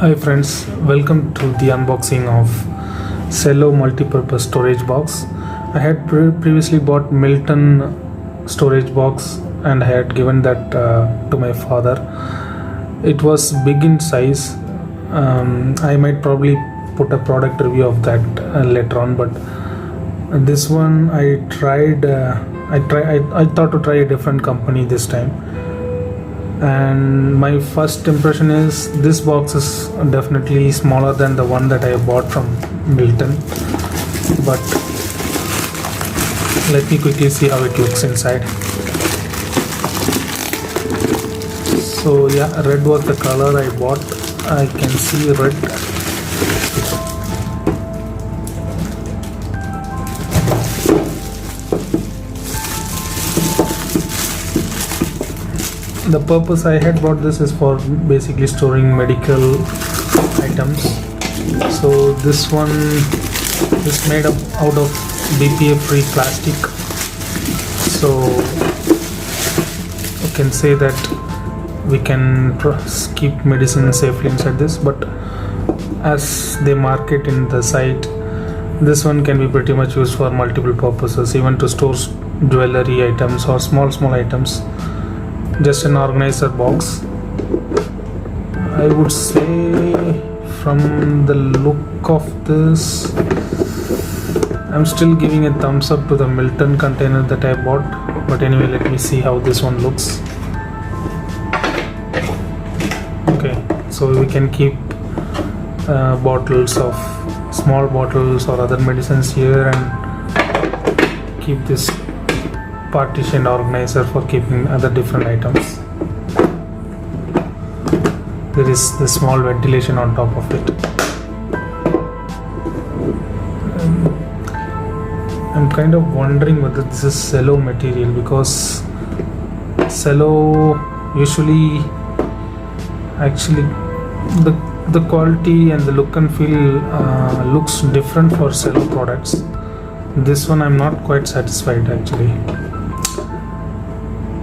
Hi friends, welcome to the unboxing of Cello multi-purpose storage box. I had previously bought Milton storage box and I had given that to my father. It was big in size. I might probably put a product review of that later on, but this one I tried. I thought to try a different company this time, and my first impression is this box is definitely smaller than the one that I bought from Milton. But let me quickly see how it looks inside. So yeah, red was the color I bought. I can see red. The purpose I had bought this is for basically storing medical items. So this one is made up out of BPA free plastic, so you can say that we can keep medicine safely inside this. But as they market in the site, this one can be pretty much used for multiple purposes, even to store jewelry items or small items. Just an organizer box. I would say from the look of this, I'm still giving a thumbs up to the Milton container that I bought. But anyway, let me see how this one looks. Okay, so we can keep bottles of small bottles or other medicines here, and keep this partition organizer for keeping other different items. There is the small ventilation on top of it. I'm kind of wondering whether this is cello material, because cello usually actually the quality and the look and feel looks different for cello products. This one I'm not quite satisfied actually.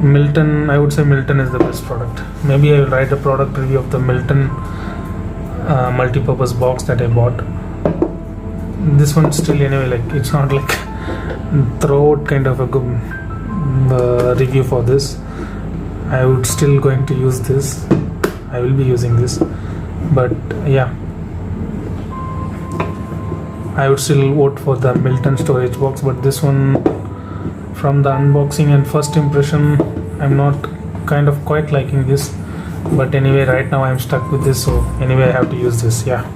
Milton, I would say Milton is the best product. Maybe I will write a product review of the Milton multi-purpose box that I bought. This one still anyway, like it's not like throat kind of a good review for this. I would still going to use this. I will be using this, but yeah, I would still vote for the Milton storage box. But this one, from the unboxing and first impression, I'm not kind of quite liking this. But anyway, right now I'm stuck with this, so anyway I have to use this. Yeah.